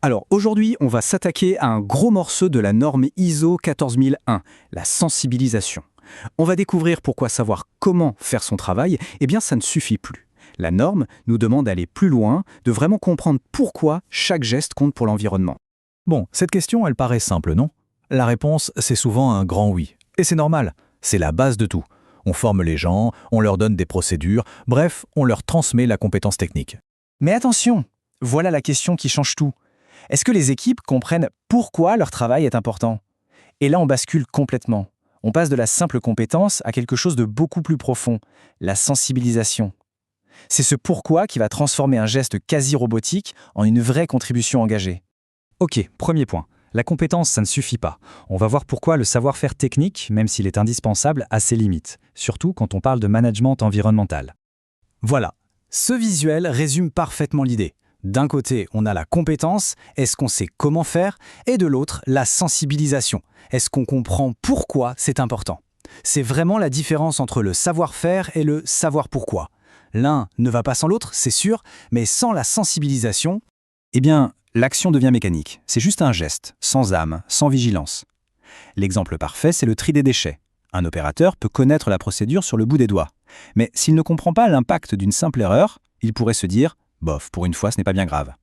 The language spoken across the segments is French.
Alors aujourd'hui, on va s'attaquer à un gros morceau de la norme ISO 14001, la sensibilisation. On va découvrir pourquoi savoir comment faire son travail, eh bien ça ne suffit plus. La norme nous demande d'aller plus loin, de vraiment comprendre pourquoi chaque geste compte pour l'environnement. Bon, cette question, elle paraît simple, non? La réponse, c'est souvent un grand oui. Et c'est normal, c'est la base de tout. On forme les gens, on leur donne des procédures, bref, on leur transmet la compétence technique. Mais attention, voilà la question qui change tout. Est-ce que les équipes comprennent pourquoi leur travail est important? Et là, on bascule complètement. On passe de la simple compétence à quelque chose de beaucoup plus profond, la sensibilisation. C'est ce pourquoi qui va transformer un geste quasi robotique en une vraie contribution engagée. Ok, premier point. La compétence, ça ne suffit pas. On va voir pourquoi le savoir-faire technique, même s'il est indispensable, a ses limites, surtout quand on parle de management environnemental. Voilà, ce visuel résume parfaitement l'idée. D'un côté, on a la compétence, est-ce qu'on sait comment faire, et de l'autre, la sensibilisation. Est-ce qu'on comprend pourquoi c'est important? C'est vraiment la différence entre le savoir-faire et le savoir pourquoi. L'un ne va pas sans l'autre, c'est sûr, mais sans la sensibilisation, eh bien, l'action devient mécanique. C'est juste un geste, sans âme, sans vigilance. L'exemple parfait, c'est le tri des déchets. Un opérateur peut connaître la procédure sur le bout des doigts. Mais s'il ne comprend pas l'impact d'une simple erreur, il pourrait se dire « bof, pour une fois, ce n'est pas bien grave ».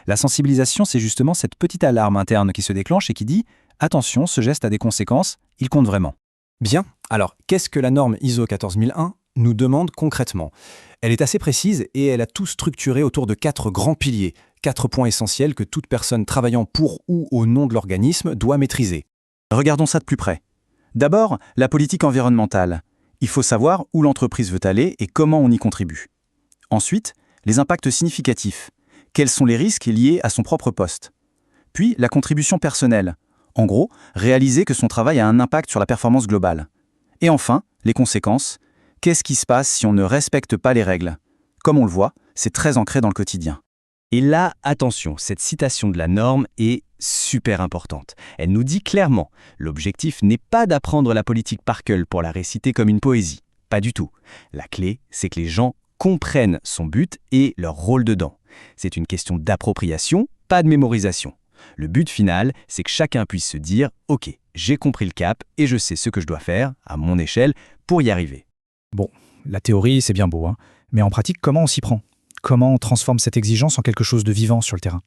La sensibilisation, c'est justement cette petite alarme interne qui se déclenche et qui dit « attention, ce geste a des conséquences, il compte vraiment ». Bien, alors qu'est-ce que la norme ISO 14001 nous demande concrètement? Elle est assez précise et elle a tout structuré autour de 4 grands piliers, 4 points essentiels que toute personne travaillant pour ou au nom de l'organisme doit maîtriser. Regardons ça de plus près. D'abord, la politique environnementale. Il faut savoir où l'entreprise veut aller et comment on y contribue. Ensuite, les impacts significatifs. Quels sont les risques liés à son propre poste? Puis, la contribution personnelle. En gros, réaliser que son travail a un impact sur la performance globale. Et enfin, les conséquences. Qu'est-ce qui se passe si on ne respecte pas les règles? Comme on le voit, c'est très ancré dans le quotidien. Et là, attention, cette citation de la norme est super importante. Elle nous dit clairement, l'objectif n'est pas d'apprendre la politique par cœur pour la réciter comme une poésie. Pas du tout. La clé, c'est que les gens comprennent son but et leur rôle dedans. C'est une question d'appropriation, pas de mémorisation. Le but final, c'est que chacun puisse se dire « Ok, j'ai compris le cap et je sais ce que je dois faire, à mon échelle, pour y arriver. » Bon, la théorie, c'est bien beau, hein. Mais en pratique, comment on s'y prend? Comment on transforme cette exigence en quelque chose de vivant sur le terrain?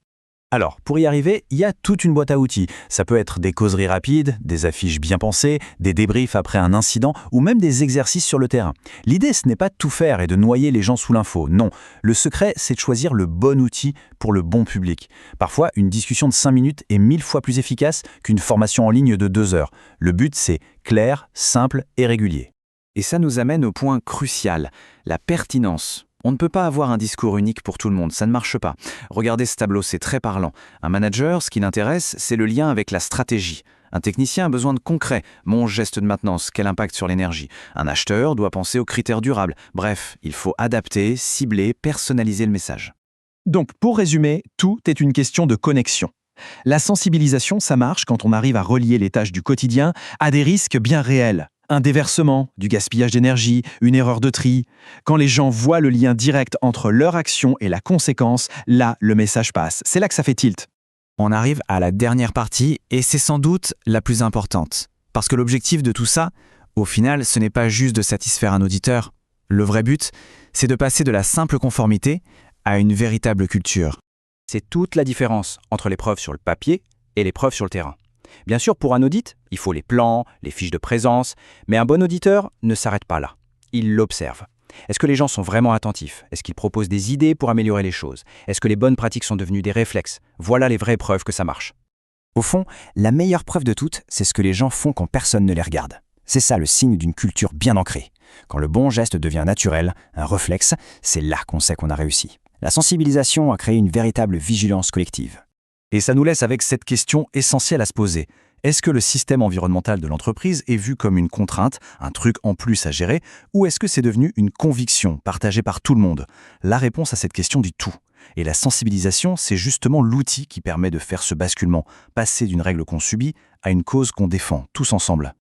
Alors, pour y arriver, il y a toute une boîte à outils. Ça peut être des causeries rapides, des affiches bien pensées, des débriefs après un incident ou même des exercices sur le terrain. L'idée, ce n'est pas de tout faire et de noyer les gens sous l'info. Non, le secret, c'est de choisir le bon outil pour le bon public. Parfois, une discussion de 5 minutes est 1000 fois plus efficace qu'une formation en ligne de 2 heures. Le but, c'est clair, simple et régulier. Et ça nous amène au point crucial, la pertinence. On ne peut pas avoir un discours unique pour tout le monde, ça ne marche pas. Regardez ce tableau, c'est très parlant. Un manager, ce qui l'intéresse, c'est le lien avec la stratégie. Un technicien a besoin de concret. Mon geste de maintenance, quel impact sur l'énergie? Un acheteur doit penser aux critères durables. Bref, il faut adapter, cibler, personnaliser le message. Donc, pour résumer, tout est une question de connexion. La sensibilisation, ça marche quand on arrive à relier les tâches du quotidien à des risques bien réels. Un déversement, du gaspillage d'énergie, une erreur de tri. Quand les gens voient le lien direct entre leur action et la conséquence, là, le message passe. C'est là que ça fait tilt. On arrive à la dernière partie et c'est sans doute la plus importante. Parce que l'objectif de tout ça, au final, ce n'est pas juste de satisfaire un auditeur. Le vrai but, c'est de passer de la simple conformité à une véritable culture. C'est toute la différence entre les preuves sur le papier et les preuves sur le terrain. Bien sûr, pour un audit, il faut les plans, les fiches de présence, mais un bon auditeur ne s'arrête pas là. Il l'observe. Est-ce que les gens sont vraiment attentifs? Est-ce qu'ils proposent des idées pour améliorer les choses? Est-ce que les bonnes pratiques sont devenues des réflexes? Voilà les vraies preuves que ça marche. Au fond, la meilleure preuve de toutes, c'est ce que les gens font quand personne ne les regarde. C'est ça le signe d'une culture bien ancrée. Quand le bon geste devient naturel, un réflexe, c'est là qu'on sait qu'on a réussi. La sensibilisation a créé une véritable vigilance collective. Et ça nous laisse avec cette question essentielle à se poser. Est-ce que le système environnemental de l'entreprise est vu comme une contrainte, un truc en plus à gérer, ou est-ce que c'est devenu une conviction partagée par tout le monde? La réponse à cette question dit tout. Et la sensibilisation, c'est justement l'outil qui permet de faire ce basculement, passer d'une règle qu'on subit à une cause qu'on défend, tous ensemble.